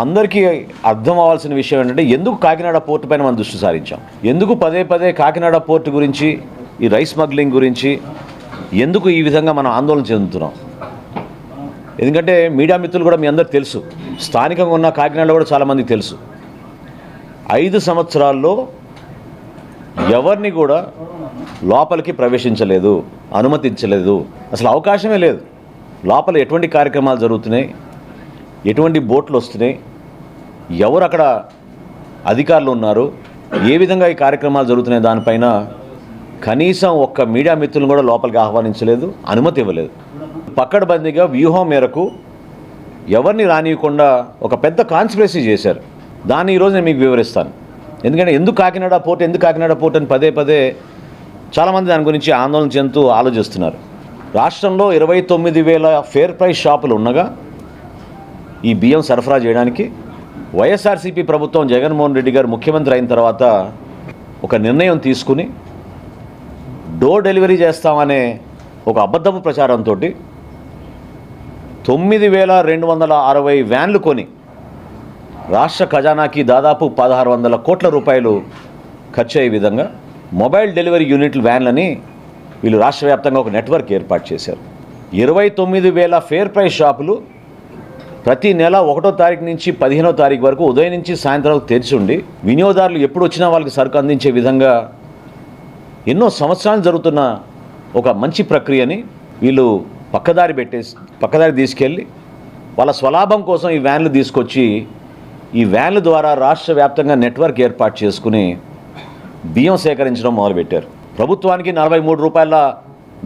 అందరికీ అర్థం అవ్వాల్సిన విషయం ఏంటంటే ఎందుకు కాకినాడ పోర్టు పైన మనం దృష్టి సారించాం, ఎందుకు పదే పదే కాకినాడ పోర్టు గురించి, ఈ రైస్ స్మగ్లింగ్ గురించి ఎందుకు ఈ విధంగా మనం ఆందోళన చెందుతున్నాం. ఎందుకంటే మీడియా మిత్రులు కూడా మీ అందరికి తెలుసు, స్థానికంగా ఉన్న కాకినాడలో కూడా చాలామందికి తెలుసు, 5 సంవత్సరాల్లో ఎవరిని కూడా లోపలికి ప్రవేశించలేదు, అనుమతించలేదు, అసలు అవకాశమే లేదు. లోపల ఎటువంటి కార్యక్రమాలు జరుగుతున్నాయి, ఎటువంటి బోట్లు వస్తున్నాయి, ఎవరు అక్కడ అధికారులు ఉన్నారు, ఏ విధంగా ఈ కార్యక్రమాలు జరుగుతున్నాయి దానిపైన కనీసం ఒక్క మీడియా మిత్రులను కూడా లోపలికి ఆహ్వానించలేదు, అనుమతి ఇవ్వలేదు. పక్కడబందీగా వ్యూహం మేరకు ఎవరిని రానియకుండా ఒక పెద్ద కాన్స్పిరసీ చేశారు. దాన్ని ఈరోజు నేను మీకు వివరిస్తాను. ఎందుకంటే ఎందుకు కాకినాడ పోర్ట్ అని పదే పదే చాలామంది దాని గురించి ఆందోళన చెందుతూ ఆలోచిస్తున్నారు. రాష్ట్రంలో 29,000 ఫేర్ ప్రైస్ షాపులు ఉండగా ఈ బియ్యం సరఫరా చేయడానికి వైఎస్ఆర్సీపీ ప్రభుత్వం జగన్మోహన్ రెడ్డి గారు ముఖ్యమంత్రి అయిన తర్వాత ఒక నిర్ణయం తీసుకుని డోర్ డెలివరీ చేస్తామనే ఒక అబద్ధపు ప్రచారంతో 9,260 వ్యాన్లు కొని రాష్ట్ర ఖజానాకి దాదాపు 1,600 కోట్ల రూపాయలు ఖర్చు అయ్యే విధంగా మొబైల్ డెలివరీ యూనిట్లు వ్యాన్లని వీళ్ళు రాష్ట్ర వ్యాప్తంగా ఒక నెట్వర్క్ ఏర్పాటు చేశారు. 29,000 ఫేర్ ప్రైస్ షాపులు ప్రతి నెల 1వ తారీఖు నుంచి 15వ తారీఖు వరకు ఉదయం నుంచి సాయంత్రం వరకు తెరిచి ఉండి వినియోగదారులు ఎప్పుడు వచ్చినా వాళ్ళకి సరుకు అందించే విధంగా ఎన్నో సంవత్సరాలు జరుగుతున్న ఒక మంచి ప్రక్రియని వీళ్ళు పక్కదారి తీసుకెళ్ళి వాళ్ళ స్వలాభం కోసం ఈ వ్యాన్లు తీసుకొచ్చి ఈ వ్యాన్ల ద్వారా రాష్ట్ర వ్యాప్తంగా నెట్వర్క్ ఏర్పాటు చేసుకుని బియ్యం సేకరించడం మొదలుపెట్టారు. ప్రభుత్వానికి 43 రూపాయల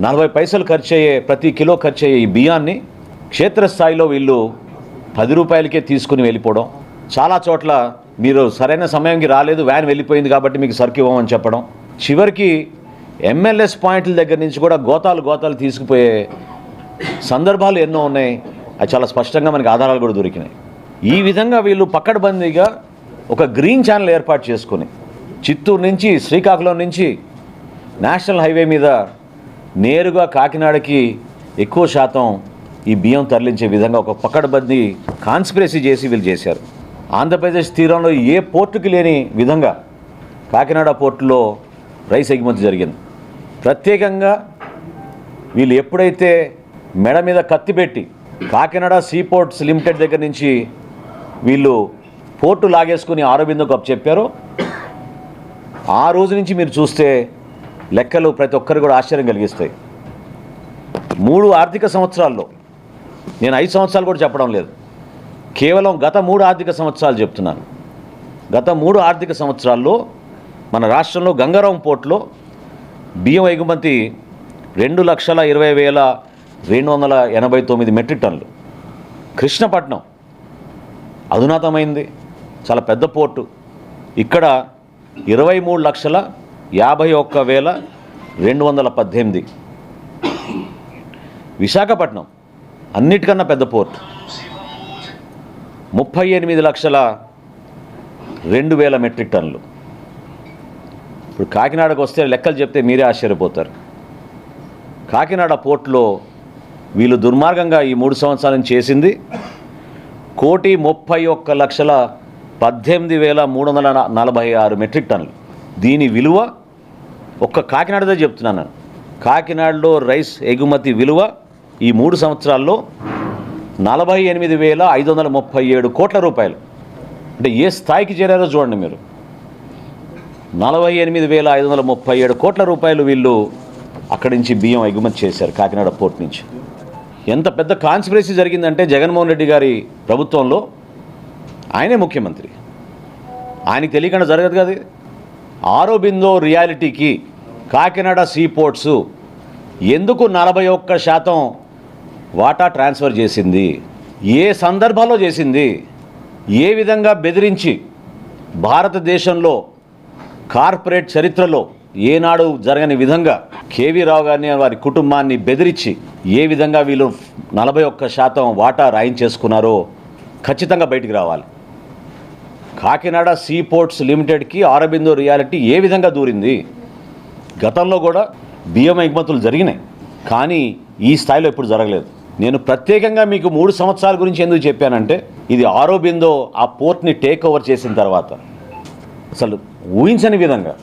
40 పైసలు ఖర్చు అయ్యే, ప్రతి కిలో ఖర్చు అయ్యే ఈ బియ్యాన్ని క్షేత్రస్థాయిలో వీళ్ళు 10 రూపాయలకే తీసుకుని వెళ్ళిపోవడం, చాలా చోట్ల మీరు సరైన సమయానికి రాలేదు, వ్యాన్ వెళ్ళిపోయింది కాబట్టి మీకు సరుకు ఇవ్వమని చెప్పడం, చివరికి ఎంఎల్ఎస్ పాయింట్ల దగ్గర నుంచి కూడా గోతాలు తీసుకుపోయే సందర్భాలు ఎన్నో ఉన్నాయి. అది చాలా స్పష్టంగా మనకి ఆధారాలు కూడా దొరికినాయి. ఈ విధంగా వీళ్ళు పక్కడబందీగా ఒక గ్రీన్ ఛానల్ ఏర్పాటు చేసుకుని చిత్తూరు నుంచి, శ్రీకాకుళం నుంచి నేషనల్ హైవే మీద నేరుగా కాకినాడకి ఎక్కువ శాతం ఈ బియ్యం తరలించే విధంగా ఒక పక్కడబందీ కాన్స్పిరసీ చేసి వీళ్ళు చేశారు. ఆంధ్రప్రదేశ్ తీరంలో ఏ పోర్టుకి లేని విధంగా కాకినాడ పోర్టులో రైస్ ఎగుమతి జరిగింది. ప్రత్యేకంగా వీళ్ళు ఎప్పుడైతే మెడ మీద కత్తి పెట్టి కాకినాడ సీ పోర్ట్స్ లిమిటెడ్ దగ్గర నుంచి వీళ్ళు పోర్టు లాగేసుకుని ఆరోబిందోకు చెప్పారో ఆ రోజు నుంచి మీరు చూస్తే లెక్కలు ప్రతి ఒక్కరు కూడా ఆశ్చర్యం కలిగిస్తాయి. 3 ఆర్థిక సంవత్సరాల్లో, నేను 5 సంవత్సరాలు కూడా చెప్పడం లేదు, కేవలం గత 3 ఆర్థిక సంవత్సరాలు చెప్తున్నాను. గత 3 ఆర్థిక సంవత్సరాల్లో మన రాష్ట్రంలో గంగారాం పోర్టులో బియ్యం ఎగుమతి 2,20,289 మెట్రిక్ టన్నులు. కృష్ణపట్నం అధునాతమైంది, చాలా పెద్ద పోర్టు, ఇక్కడ 23,51,218. విశాఖపట్నం అన్నిటికన్నా పెద్ద పోర్టు, 38,02,000 మెట్రిక్ టన్నులు. ఇప్పుడు కాకినాడకు వస్తే లెక్కలు చెప్తే మీరే ఆశ్చర్యపోతారు. కాకినాడ పోర్టులో వీళ్ళు దుర్మార్గంగా ఈ 3 సంవత్సరాల నుంచి చేసింది 1,31,18,346 మెట్రిక్ టన్నులు. దీని విలువ ఒక్క కాకినాడదే చెప్తున్నాను, కాకినాడలో రైస్ ఎగుమతి విలువ ఈ 3 సంవత్సరాల్లో 48,537 కోట్ల రూపాయలు. అంటే ఏ స్థాయికి చేరారో చూడండి మీరు. 48,537 కోట్ల రూపాయలు వీళ్ళు అక్కడి నుంచి బియ్యం ఎగుమతి చేశారు కాకినాడ పోర్ట్ నుంచి. ఎంత పెద్ద కాన్స్పిరసీ జరిగిందంటే జగన్మోహన్ రెడ్డి గారి ప్రభుత్వంలో, ఆయనే ముఖ్యమంత్రి, ఆయనకి తెలియకుండా జరగదు కదా. ఆరోబిందో రియాలిటీకి కాకినాడ సీ పోర్ట్స్ ఎందుకు 41% వాటా ట్రాన్స్ఫర్ చేసింది, ఏ సందర్భంలో చేసింది, ఏ విధంగా బెదిరించి భారతదేశంలో కార్పొరేట్ చరిత్రలో ఏనాడు జరగని విధంగా కేవీ రావు గారిని వారి కుటుంబాన్ని బెదిరించి ఏ విధంగా వీళ్ళు 41% వాటా రాయించేసుకున్నారో ఖచ్చితంగా బయటికి రావాలి. కాకినాడ సీ పోర్ట్స్ లిమిటెడ్కి ఆరోబిందో రియాలిటీ ఏ విధంగా దూరింది. గతంలో కూడా బియ్యం ఎగుమతులు జరిగినాయి, కానీ ఈ స్థాయిలో ఎప్పుడు జరగలేదు. నేను ప్రత్యేకంగా మీకు 3 సంవత్సరాల గురించి ఎందుకు చెప్పానంటే, ఇది ఆరోబిందో ఆ పోర్ట్ని టేక్ ఓవర్ చేసిన తర్వాత అసలు ఊహించని విధంగా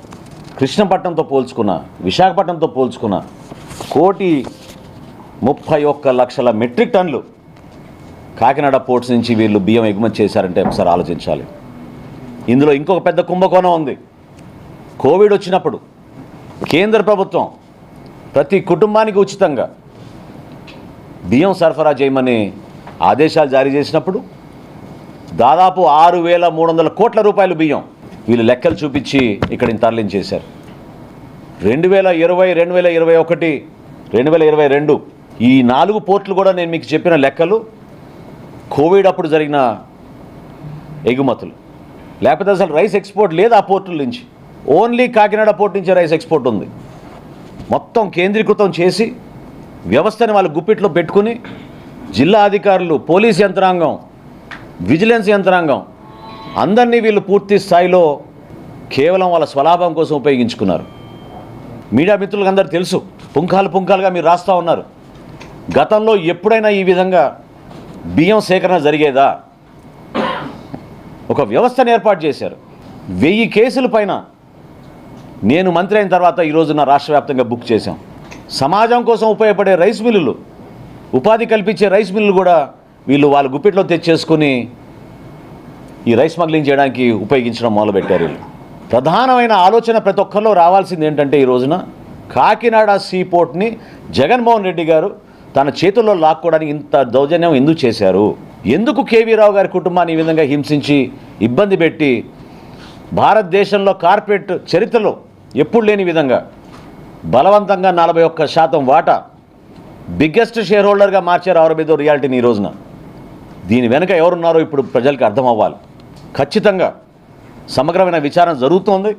కృష్ణపట్నంతో పోల్చుకున్న, విశాఖపట్నంతో పోల్చుకున్న 1,31,00,000 మెట్రిక్ టన్నులు కాకినాడ పోర్ట్స్ నుంచి వీళ్ళు బియ్యం ఎగుమతి చేశారంటే ఒకసారి ఆలోచించాలి. ఇందులో ఇంకొక పెద్ద కుంభకోణం ఉంది. కోవిడ్ వచ్చినప్పుడు కేంద్ర ప్రభుత్వం ప్రతి కుటుంబానికి ఉచితంగా బియ్యం సరఫరా చేయమని ఆదేశాలు జారీ చేసినప్పుడు దాదాపు 6,300 కోట్ల రూపాయలు బియ్యం వీళ్ళు లెక్కలు చూపించి ఇక్కడిని తరలించేశారు. 2020, 2021, 2022 ఈ 4 పోర్టులు కూడా నేను మీకు చెప్పిన లెక్కలు కోవిడ్ అప్పుడు జరిగిన ఎగుమతులు. లేకపోతే అసలు రైస్ ఎక్స్పోర్ట్ లేదు ఆ పోర్టుల నుంచి. ఓన్లీ కాకినాడ పోర్ట్ నుంచి రైస్ ఎక్స్పోర్ట్ ఉంది. మొత్తం కేంద్రీకృతం చేసి వ్యవస్థని వాళ్ళ గుప్పిట్లో పెట్టుకుని జిల్లా అధికారులు, పోలీస్ యంత్రాంగం, విజిలెన్స్ యంత్రాంగం అందరినీ వీళ్ళు పూర్తి స్థాయిలో కేవలం వాళ్ళ స్వలాభం కోసం ఉపయోగించుకున్నారు. మీడియా మిత్రులకు అందరూ తెలుసు, పుంఖాలుగా మీరు రాస్తూ ఉన్నారు. గతంలో ఎప్పుడైనా ఈ విధంగా బియ్యం సేకరణ జరిగేదా? ఒక వ్యవస్థను ఏర్పాటు చేశారు. 1000 కేసుల పైన నేను మంత్రి అయిన తర్వాత ఈరోజున రాష్ట్ర వ్యాప్తంగా బుక్ చేశాం. సమాజం కోసం ఉపయోగపడే రైస్ మిల్లులు, ఉపాధి కల్పించే రైస్ మిల్లులు కూడా వీళ్ళు వాళ్ళ గుప్పిట్లో తెచ్చేసుకుని ఈ రైస్ స్మగ్లింగ్ చేయడానికి ఉపయోగించడం మొదలుపెట్టారు. వీళ్ళు ప్రధానమైన ఆలోచన ప్రతి ఒక్కరిలో రావాల్సింది ఏంటంటే, ఈ రోజున కాకినాడ సీ పోర్ట్ని జగన్మోహన్ రెడ్డి గారు తన చేతుల్లో లాక్కోవడానికి ఇంత దౌర్జన్యం ఎందుకు చేశారు? ఎందుకు కేవీ రావు గారి కుటుంబాన్ని ఈ విధంగా హింసించి ఇబ్బంది పెట్టి భారతదేశంలో కార్పొరేట్ చరిత్రలో ఎప్పుడు లేని విధంగా బలవంతంగా 41% వాటా బిగ్గెస్ట్ షేర్ హోల్డర్గా మార్చారు ఆరోబిందో రియాలిటీని ఈ రోజున. దీని వెనుక ఎవరున్నారో ఇప్పుడు ప్రజలకు అర్థం అవ్వాలి. ఖచ్చితంగా సమగ్రమైన విచారణ జరుగుతోంది.